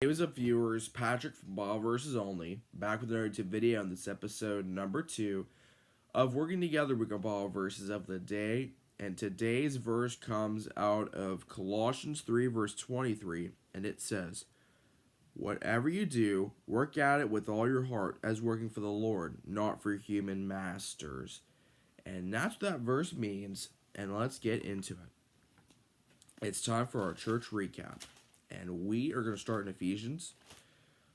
What's up, viewers? Patrick from Bible Verses Only, back with another video on this episode number 2 of Working Together Week of Bible Verses of the Day. And today's verse comes out of Colossians 3, verse 23, and it says, "Whatever you do, work at it with all your heart, as working for the Lord, not for human masters." And that's what that verse means, and let's get into it. It's time for our church recap. And we are going to start in Ephesians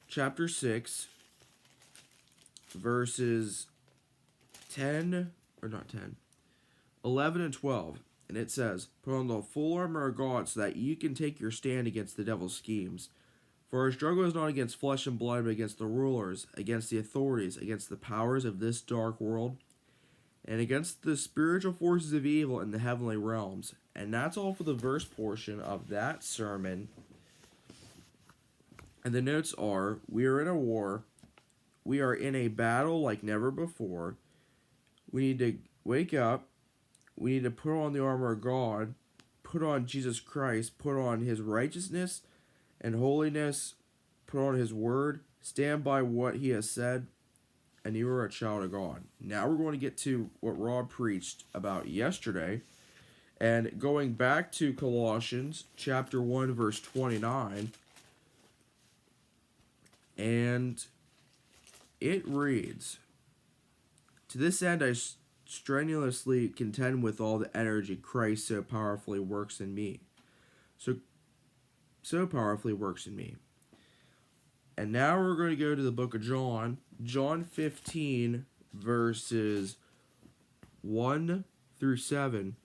chapter 6, verses 11 and 12. And it says, "Put on the full armor of God so that you can take your stand against the devil's schemes. For our struggle is not against flesh and blood, but against the rulers, against the authorities, against the powers of this dark world, and against the spiritual forces of evil in the heavenly realms." And that's all for the verse portion of that sermon. And the notes are, we are in a war. We are in a battle like never before. We need to wake up. We need to put on the armor of God, put on Jesus Christ, put on his righteousness and holiness, put on his word, stand by what he has said, and you are a child of God. Now we're going to get to what Rob preached about yesterday. And going back to Colossians chapter 1, verse 29, and it reads, "To this end I strenuously contend with all the energy Christ so powerfully works in me." So powerfully works in me. And now we're going to go to the book of John, John 15, verses 1 through 7.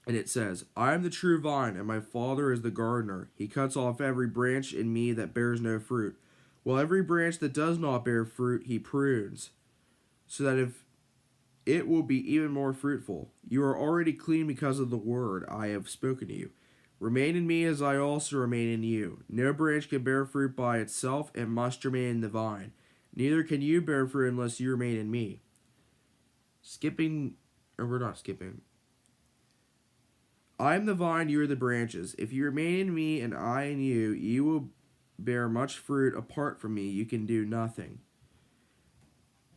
And it says, "I am the true vine, and my Father is the gardener. He cuts off every branch in me that bears no fruit, while every branch that does not bear fruit he prunes, so that if it will be even more fruitful. You are already clean because of the word I have spoken to you. Remain in me as I also remain in you. No branch can bear fruit by itself, it must remain in the vine. Neither can you bear fruit unless you remain in me." We're not skipping. "I am the vine, you are the branches. If you remain in me and I in you, you will bear much fruit. Apart from me, you can do nothing.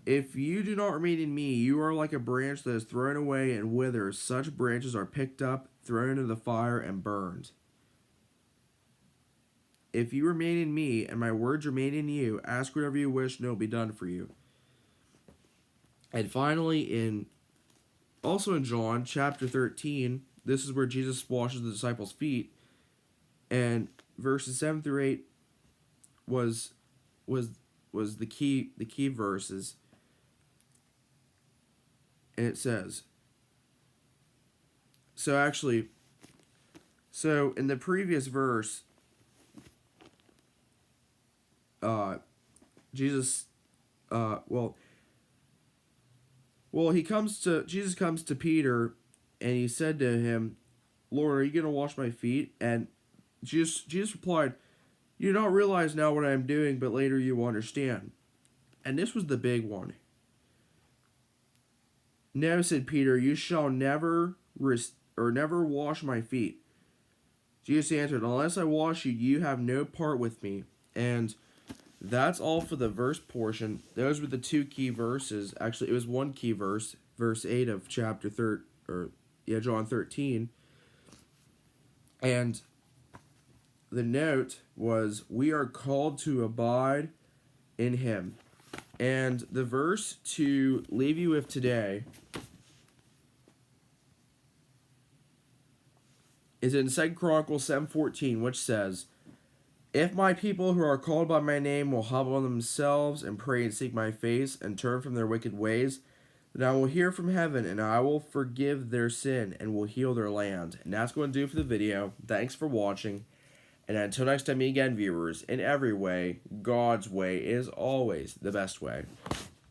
If you do not remain in me, you are like a branch that is thrown away and withers. Such branches are picked up, thrown into the fire, and burned. If you remain in me and my words remain in you, ask whatever you wish and it will be done for you." And finally, also in John chapter 13, this is where Jesus washes the disciples' feet, and verses 7 through 8 was the key verses. And it says, so in the previous verse, Jesus Jesus comes to Peter, and he said to him, "Lord, are you going to wash my feet?" And Jesus replied, "You do not realize now what I am doing, but later you will understand." And this was the big one. "No," said Peter, "you shall never wash my feet." Jesus answered, "Unless I wash you, you have no part with me." And that's all for the verse portion. Those were the two key verses. Actually, it was one key verse, verse 8 of John 13. And the note was, we are called to abide in him. And the verse to leave you with today is in 2 Chronicles 7:14, which says, "If my people who are called by my name will humble themselves and pray and seek my face and turn from their wicked ways, then I will hear from heaven and I will forgive their sin and will heal their land." And that's going to do it for the video. Thanks for watching. And until next time, again, viewers, in every way, God's way is always the best way.